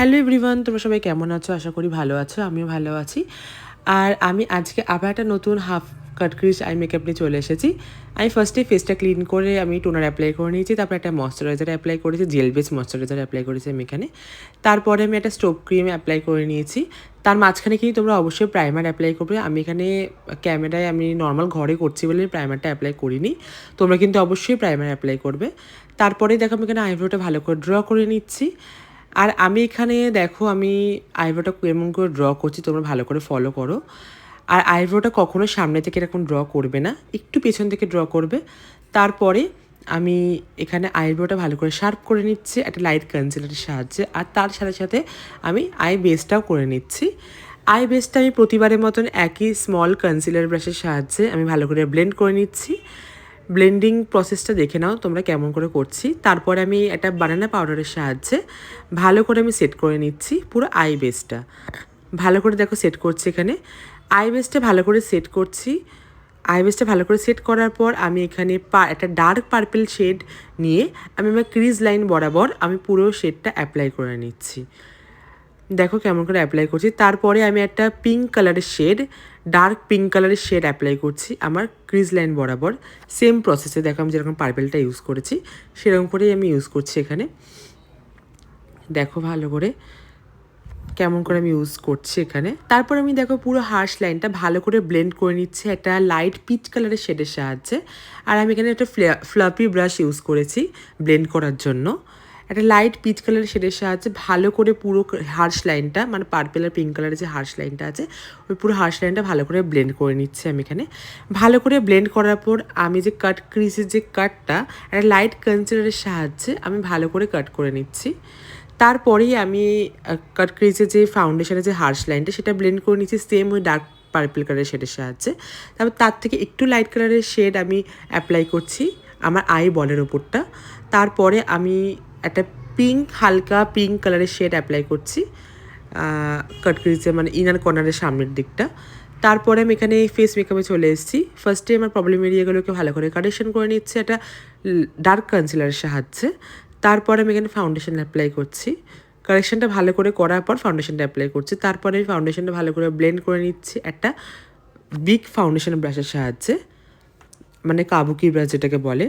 Hello everyone, তোমরা সবাই কেমন আছো? আশা করি ভালো আছো, আমিও ভালো আছি। আর আমি আজকে আবার একটা নতুন half cut crease eye makeup নিয়ে চলে এসেছি। আমি ফার্স্টে ফেসটা ক্লিন করে আমি টোনার অ্যাপ্লাই করে নিয়েছি, তারপর একটা ময়শ্চারাইজার অ্যাপ্লাই করেছি, জেল বেস ময়শ্চারাইজার অ্যাপ্লাই করেছি আমি এখানে। তারপরে আমি একটা স্টোভ ক্রিম অ্যাপ্লাই করে নিয়েছি। তার মাঝখানে কিন্তু তোমরা অবশ্যই প্রাইমার অ্যাপ্লাই করবে। আমি এখানে ক্যামেরায় আমি নর্মাল ঘরে করছি বলে প্রাইমারটা অ্যাপ্লাই করিনি। তোমরা কিন্তু অবশ্যই প্রাইমার অ্যাপ্লাই করবে। তারপরে দেখো আমি এখানে আইব্রোটা ভালো করে ড্র করে নিচ্ছি। আর আমি এখানে দেখো আমি আইব্রোটা কেমন করে ড্র করছি, তোমরা ভালো করে ফলো করো। আর আইব্রোটা কখনো সামনে থেকে এরকম ড্র করবে না, একটু পেছন থেকে ড্র করবে। তারপরে আমি এখানে আইব্রোটা ভালো করে শার্প করে নিচ্ছি একটা লাইট কনসিলারের সাহায্যে। আর তার সাথে সাথে আমি আই বেসটাও করে নিচ্ছি। আই বেসটা আমি প্রতিবারের মতন একই স্মল কনসিলার ব্রাশের সাহায্যে আমি ভালো করে ব্লেন্ড করে নিচ্ছি। ব্লেন্ডিং প্রসেসটা দেখে নাও তোমরা কেমন করে করছি। তারপরে আমি একটা বানানা পাউডারের সাহায্যে ভালো করে আমি সেট করে নিচ্ছি পুরো আই বেসটা। ভালো করে দেখো সেট করছি এখানে আই বেসটা ভালো করে সেট করছি। আই বেসটা ভালো করে সেট করার পর আমি এখানে একটা ডার্ক পার্পল শেড নিয়ে আমি আমার ক্রিজ লাইন বরাবর আমি পুরো শেডটা অ্যাপ্লাই করে নিচ্ছি। দেখো কেমন করে অ্যাপ্লাই করছি। তারপরে আমি একটা পিঙ্ক কালারের শেড, ডার্ক পিঙ্ক কালারের শেড অ্যাপ্লাই করছি আমার ক্রিজ লাইন বরাবর। সেম প্রসেসে দেখো আমি যেরকম পার্পেলটা ইউজ করেছি সেরকম করেই আমি ইউজ করছি এখানে। দেখো ভালো করে কেমন করে আমি ইউজ করছি এখানে। তারপর আমি দেখো পুরো হার্শ লাইনটা ভালো করে ব্লেন্ড করে নিচ্ছি একটা লাইট পিচ কালারের শেডের সাহায্যে। আর আমি এখানে একটা ফ্লাপি ব্রাশ ইউজ করেছি ব্লেন্ড করার জন্য। একটা লাইট পিচ কালারের শেডের সাহায্যে ভালো করে পুরো হার্শ লাইনটা, মানে পার্পেল আর পিঙ্ক কালারের যে হার্শ লাইনটা আছে ওই পুরো হার্শ লাইনটা ভালো করে ব্লেন্ড করে নিচ্ছি আমি এখানে। ভালো করে ব্লেন্ড করার পর আমি যে কাট ক্রিজের যে কাটটা একটা লাইট কনসিলারের সাহায্যে আমি ভালো করে কাট করে নিচ্ছি। তারপরেই আমি কাট ক্রিজের যে ফাউন্ডেশনের যে হার্শ লাইনটা সেটা ব্লেন্ড করে নিচ্ছি সেম ওই ডার্ক পার্পল কালারের শেডের সাহায্যে। তারপর তার থেকে একটু লাইট কালারের শেড আমি অ্যাপ্লাই করছি আমার আই বলের ওপরটা। তারপরে আমি একটা হালকা পিঙ্ক কালারের শেড অ্যাপ্লাই করছি কাট ক্রিজে, মানে ইনার কর্নারের সামনের দিকটা। তারপরে আমি এখানে ফেস মেকআপে চলে এসেছি। ফার্স্টে আমার প্রবলেম এরিয়াগুলোকে ভালো করে কারেকশন করে নিচ্ছি একটা ডার্ক কনসিলারের সাহায্যে। তারপরে আমি এখানে ফাউন্ডেশন অ্যাপ্লাই করছি। কারেকশনটা ভালো করে করার পর ফাউন্ডেশনটা অ্যাপ্লাই করছি। তারপরে আমি ফাউন্ডেশনটা ভালো করে ব্লেন্ড করে নিচ্ছি একটা বিগ ফাউন্ডেশন ব্রাশের সাহায্যে, মানে কাবুকি ব্রাশ যেটাকে বলে,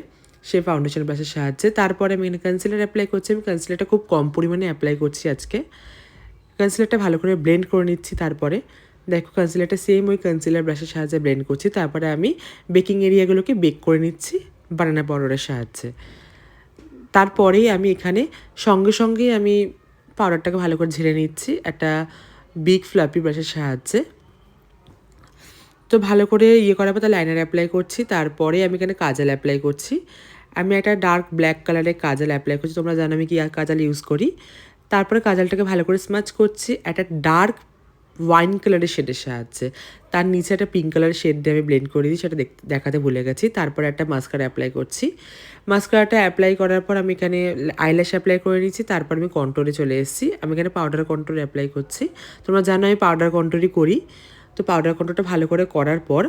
সেই ফাউন্ডেশন ব্রাশের সাহায্যে। তারপরে আমি এখানে কনসিলার অ্যাপ্লাই করছি। আমি কনসিলারটা খুব কম পরিমাণে অ্যাপ্লাই করছি আজকে। কনসিলারটা ভালো করে ব্লেন্ড করে নিচ্ছি। তারপরে দেখো কনসিলারটা সেম ওই কনসিলার ব্রাশের সাহায্যে ব্লেন্ড করছি। তারপরে আমি বেকিং এরিয়াগুলোকে বেক করে নিচ্ছি বানানা পাউডারের সাহায্যে। তারপরেই আমি এখানে সঙ্গে সঙ্গেই আমি পাউডারটাকে ভালো করে ঝেড়ে নিচ্ছি একটা বিগ ফ্লাপি ব্রাশের সাহায্যে। তো ভালো করে করার পর তার লাইনার অ্যাপ্লাই করছি। তারপরে আমি এখানে কাজল অ্যাপ্লাই করছি। আমি একটা ডার্ক ব্ল্যাক কালারের কাজল অ্যাপ্লাই করছি, তোমরা জানো আমি কি কাজল ইউজ করি। তারপরে কাজলটাকে ভালো করে স্মাচ করছি একটা ডার্ক ওয়াইন কালারের শেডের সাহায্যে। তার নিচে একটা পিঙ্ক কালারের শেড দিয়ে আমি ব্লেন্ড করে দিই, সেটা দেখাতে ভুলে গেছি। তারপরে একটা মাস্কারা অ্যাপ্লাই করছি। মাস্কারাটা অ্যাপ্লাই করার পর আমি এখানে আইল্যাশ অ্যাপ্লাই করে নিচ্ছি। তারপর আমি কন্ট্রোরে চলে এসেছি। আমি এখানে পাউডার কন্ট্রোর অ্যাপ্লাই করছি। তোমরা জানো আমি পাউডার কন্ট্রোরই করি। তো পাউডার কন্ট্রোলটা ভালো করে করার পর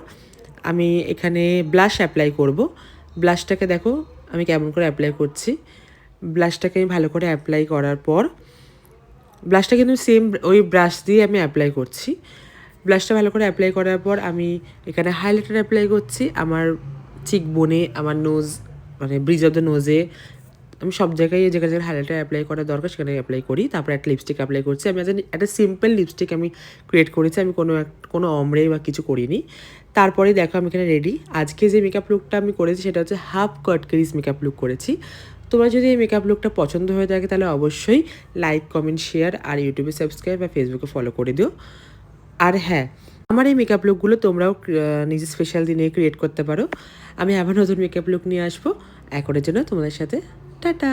আমি এখানে ব্লাশ অ্যাপ্লাই করব। ব্লাশটাকে দেখো আমি কেমন করে অ্যাপ্লাই করছি। ব্লাশটাকে আমি ভালো করে অ্যাপ্লাই করার পর ব্লাশটা কিন্তু সেম ওই ব্রাশ দিয়ে আমি অ্যাপ্লাই করছি। ব্লাশটা ভালো করে অ্যাপ্লাই করার পর আমি এখানে হাইলাইটার অ্যাপ্লাই করছি আমার চিক বোনে, আমার নোজ, মানে ব্রিজ অফ দ্য নোজে। আমি সব জায়গায় যেখানে যেখানে হাইলাইটার অ্যাপ্লাই করা দরকার সেখানে অ্যাপ্লাই করি। তারপর একটা লিপস্টিক অ্যাপ্লাই করছি। আমি একটা সিম্পল লিপস্টিক আমি ক্রিয়েট করেছি, আমি কোনো অমরে বা কিছু করিনি। তারপরে দেখো আমি এখানে রেডি। আজকে যে মেকআপ লুকটা আমি করেছি সেটা হচ্ছে half cut crease makeup look করেছি। তোমার যদি এই মেকআপ লুকটা পছন্দ হয়ে থাকে তাহলে অবশ্যই লাইক, কমেন্ট, শেয়ার আর ইউটিউবে সাবস্ক্রাইব বা ফেসবুকে ফলো করে দিও। আর হ্যাঁ, আমার এই মেকআপ লুকগুলো তোমরাও নিজের স্পেশাল দিনে ক্রিয়েট করতে পারো। আমি আবার নতুন মেকআপ লুক নিয়ে আসবো এখনের জন্য তোমাদের সাথে। টাটা।